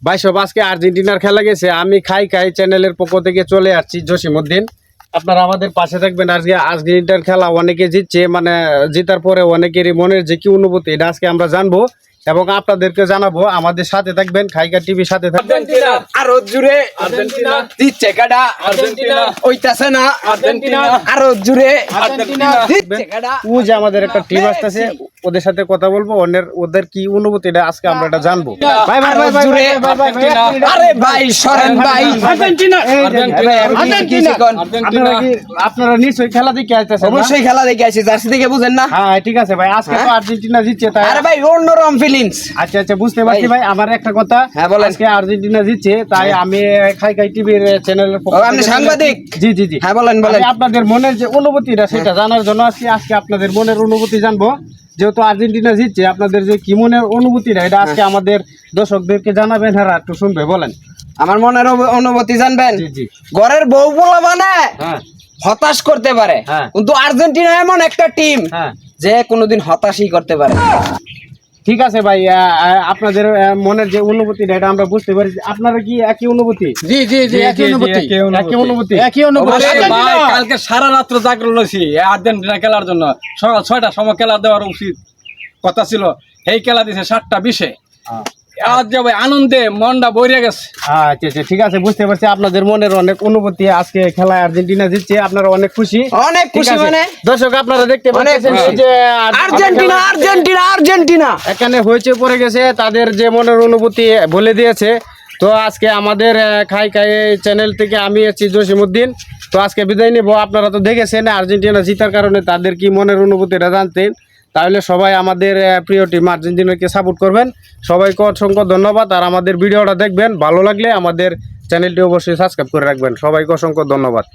ভাই সব আজকে আর্জেন্টিনার খেলা গেছে। আমি খাই চ্যানেলের পক্ষ থেকে চলে আসছি জসিমউদ্দিন। আপনারা আমাদের পাশে থাকবেন। আজকে আর্জেন্টিনার খেলা অনেকে জিতছে, মানে জেতার পরে অনেকেরই মনের যে কি অনুভূতি এটা আজকে আমরা জানবো এবং আপনাদেরকে জানাবো। আমাদের সাথে থাকবেন, খাইকা টিভির সাথে থাকবেন। আরো জুড়ে আর্জেন্টিনা জিতছে কাটা, আর্জেন্টিনা হইতাছে না, আর্জেন্টিনা আরো জুড়ে আর্জেন্টিনা জিতছে কাটা। ও যে আমাদের একটা টিম আসতেছে, ওদের সাথে কথা বলবো, ওদের কি অনুভূতি এটা আজকে আমরা এটা জানবো। ভাই ভাই ভাই জুড়ে আর্জেন্টিনা, আরে ভাই সরেন ভাই, আর্জেন্টিনা আর্জেন্টিনা আপনারা নিশ্চয়ই খেলা দেখে আসতেছেন। অবশ্যই খেলা দেখে আসি, জার্সি দেখে বুঝেন না? হ্যাঁ ঠিক আছে ভাই, আজকে তো আর্জেন্টিনা জিতছে তাই। আরে ভাই অন্যরকম ফিলিংস। আচ্ছা আচ্ছা বুঝতে পারছি ভাই। আমার একটা কথা, হ্যাঁ বলেন। আজকে আর্জেন্টিনা জিতছে তাই আমি খাই টিভির চ্যানেলের পক্ষ আপনি থেকে সাংবাদিক? জি জি জি। হ্যাঁ বলেন বলেন। আমি আপনাদের মনের যে অনুভূতিটা সেটা জানার জন্য আজকে আপনাদের মনের অনুভূতি জানবো। যেহেতু আর্জেন্টিনা জিতছে, আপনাদের যে কি মনের অনুভূতিটা এটা আজকে আমাদের দর্শকদেরকে জানাবেন। হ্যাঁ একটু শুনবে, বলেন। আমার মনের অনুভূতি জানবেন? জি জি। ঘরের বউ বলা মানে হ্যাঁ হতাশ করতে পারে, হ্যাঁ। কিন্তু আর্জেন্টিনা এমন একটা টিম হ্যাঁ যে কোনোদিন হতাশই করতে পারে। ঠিক আছে ভাই, আপনাদের মনের যে অনুভূতিটা এটা আমরা বুঝতে পারছি। আপনারা কি একই অনুভূতি? জি জি জি, একই অনুভূতি, একই অনুভূতি। একই অনুভূতি। অবশ্যই ভাই, কালকে সারা রাত্র জাগরণ হয়েছি আর্জেন্টিনা খেলার জন্য। সকাল 6টার সময় খেলা দেওয়ার উচিত কথা ছিল, এই খেলা দিছে 7টা 20-এ। আজ যাবে আনন্দে মনটা ভরে গেছে। আচ্ছা আচ্ছা ঠিক আছে, বুঝতে পারছি আপনাদের মনের অনেক অনুভূতি। আজকে খেলায় আর্জেন্টিনা জিতছে, আপনারা অনেক খুশি। অনেক খুশি ঠিক আছে। মানে দর্শক আপনারা দেখতে পাচ্ছেন খুশি। যে আর্জেন্টিনা আর্জেন্টিনা আর্জেন্টিনা এখানে হয়েছে পড়ে গেছে, তাদের যে মনের অনুভূতি বলে দিয়েছে। তো আজকে আমাদের খাই চ্যানেল থেকে আমি আছি জসিমউদ্দিন। তো আজকে বিদায় নেব। আপনারা তো দেখেছেন আর্জেন্টিনা জিতার কারণে তাদের কি মনের অনুভূতিটা জানতেন, তাহলে সবাই আমাদের প্রিয় টিম আর্জেন্টিনাকে সাপোর্ট করবেন। সবাইকে অসংখ্য ধন্যবাদ। আর আমাদের ভিডিওটা দেখবেন, ভালো লাগলে আমাদের চ্যানেলটি অবশ্যই সাবস্ক্রাইব করে রাখবেন। সবাইকে অসংখ্য ধন্যবাদ।